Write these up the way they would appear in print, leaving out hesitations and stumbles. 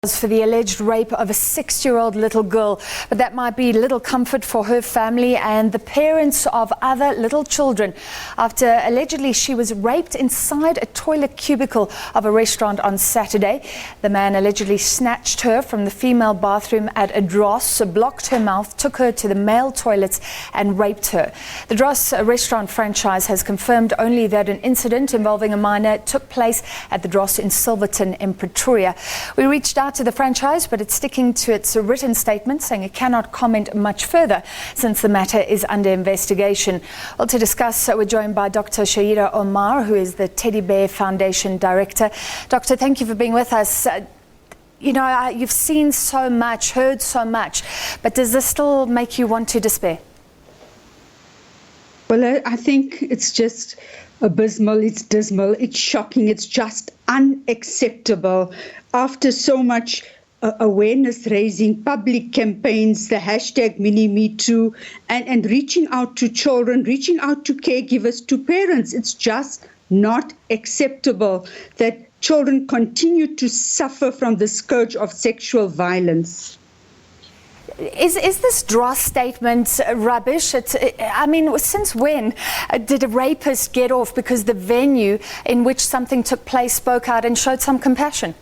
For the alleged rape of a 6-year-old little girl, but that might be little comfort for her family and the parents of other little children after allegedly she was raped inside a toilet cubicle of a restaurant on Saturday. The man allegedly snatched her from the female bathroom at a Dros, blocked her mouth, took her to the male toilets and raped her. The Dros restaurant franchise has confirmed only that an incident involving a minor took place at the Dros in Silverton in Pretoria. We reached out to the franchise, but it's sticking to its written statement, saying it cannot comment much further since the matter is under investigation. Well, to discuss, we're joined by Dr. Shaeeda Omar, who is the Teddy Bear Foundation Director. Doctor, thank you for being with us. You've seen so much, heard so much, but does this still make you want to despair? Well, I think it's just abysmal, it's dismal, it's shocking, it's just unacceptable. After so much awareness raising, public campaigns, the hashtag #MiniMeToo, and reaching out to children, reaching out to caregivers, to parents, it's just not acceptable that children continue to suffer from the scourge of sexual violence. Is this Dros statement rubbish? Since when did a rapist get off because the venue in which something took place spoke out and showed some compassion?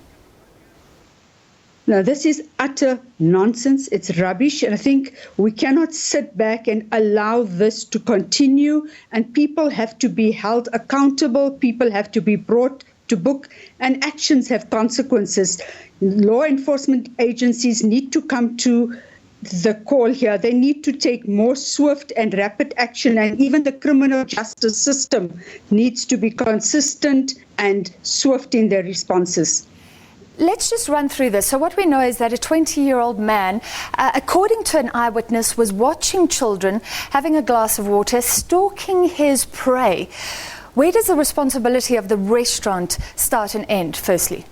No, this is utter nonsense. It's rubbish. And I think we cannot sit back and allow this to continue. And people have to be held accountable. People have to be brought to book, and actions have consequences. Law enforcement agencies need to come to the call here. They need to take more swift and rapid action, and even the criminal justice system needs to be consistent and swift in their responses. Let's just run through this. So what we know is that a 20-year-old man, according to an eyewitness, was watching children, having a glass of water, stalking his prey. Where does the responsibility of the restaurant start and end, firstly?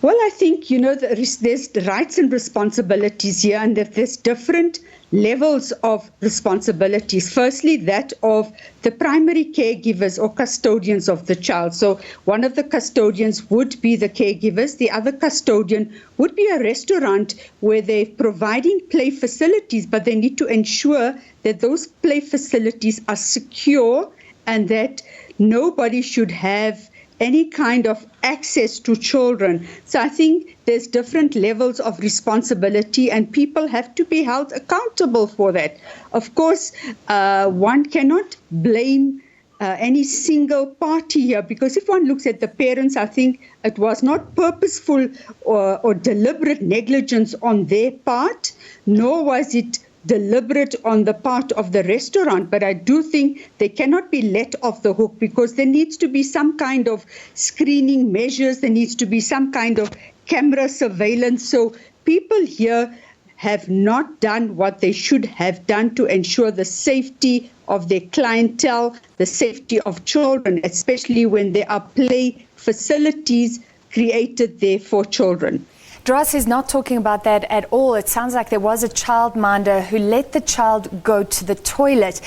Well, I think, there's rights and responsibilities here, and that there's different levels of responsibilities. Firstly, that of the primary caregivers or custodians of the child. So one of the custodians would be the caregivers. The other custodian would be a restaurant where they're providing play facilities, but they need to ensure that those play facilities are secure and that nobody should have any kind of access to children. So I think there's different levels of responsibility, and people have to be held accountable for that. Of course, one cannot blame any single party here, because if one looks at the parents, I think it was not purposeful or deliberate negligence on their part, nor was it deliberate on the part of the restaurant. But I do think they cannot be let off the hook, because there needs to be some kind of screening measures. There needs to be some kind of camera surveillance. So people here have not done what they should have done to ensure the safety of their clientele, the safety of children, especially when there are play facilities created there for children. Dros is not talking about that at all. It sounds like there was a childminder who let the child go to the toilet.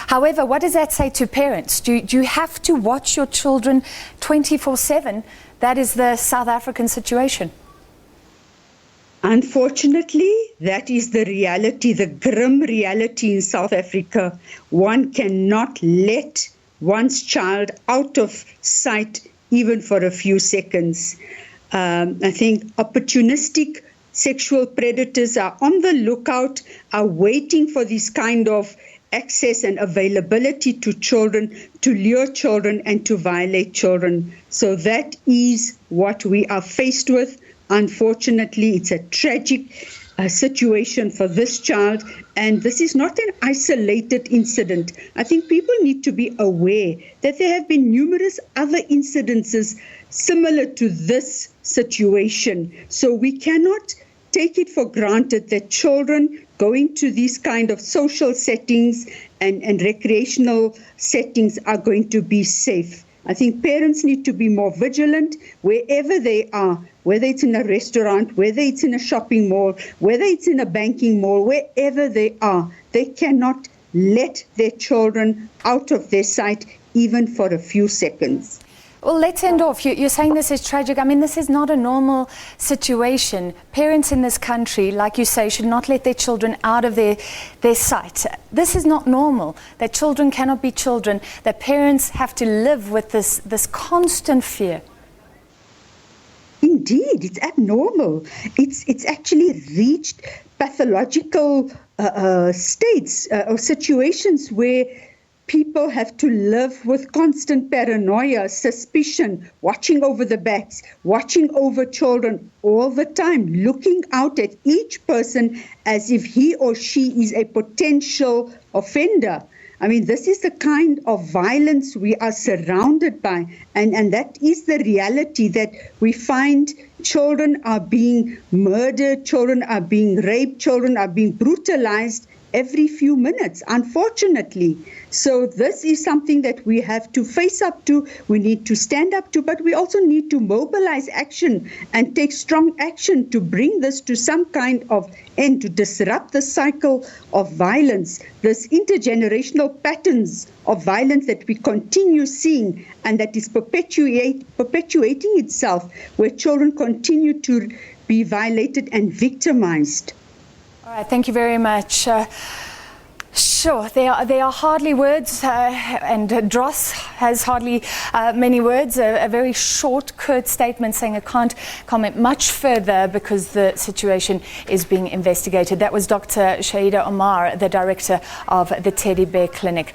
However, what does that say to parents? Do you have to watch your children 24/7? That is the South African situation. Unfortunately, that is the reality, the grim reality in South Africa. One cannot let one's child out of sight even for a few seconds. I think opportunistic sexual predators are on the lookout, are waiting for this kind of access and availability to children, to lure children and to violate children. So that is what we are faced with. Unfortunately, it's a tragic situation for this child, and this is not an isolated incident. I think people need to be aware that there have been numerous other incidences similar to this situation. So we cannot take it for granted that children going to these kind of social settings and recreational settings are going to be safe. I think parents need to be more vigilant wherever they are, whether it's in a restaurant, whether it's in a shopping mall, whether it's in a banking mall, wherever they are. They cannot let their children out of their sight even for a few seconds. Well, let's end off. You're saying this is tragic. I mean, this is not a normal situation. Parents in this country, like you say, should not let their children out of their sight. This is not normal, that children cannot be children, that parents have to live with this constant fear. Indeed, it's abnormal. It's actually reached pathological states or situations where people have to live with constant paranoia, suspicion, watching over the backs, watching over children all the time, looking out at each person as if he or she is a potential offender. I mean, this is the kind of violence we are surrounded by, and that is the reality, that we find children are being murdered, children are being raped, children are being brutalized every few minutes, unfortunately. So this is something that we have to face up to, we need to stand up to, but we also need to mobilize action and take strong action to bring this to some kind of end, to disrupt the cycle of violence, this intergenerational patterns of violence that we continue seeing and that is perpetuating itself, where children continue to be violated and victimized. All right, thank you very much. Sure, there are hardly words, and Dros has hardly many words, a very short, curt statement saying I can't comment much further because the situation is being investigated. That was Dr. Shaeeda Omar, the director of the Teddy Bear Clinic.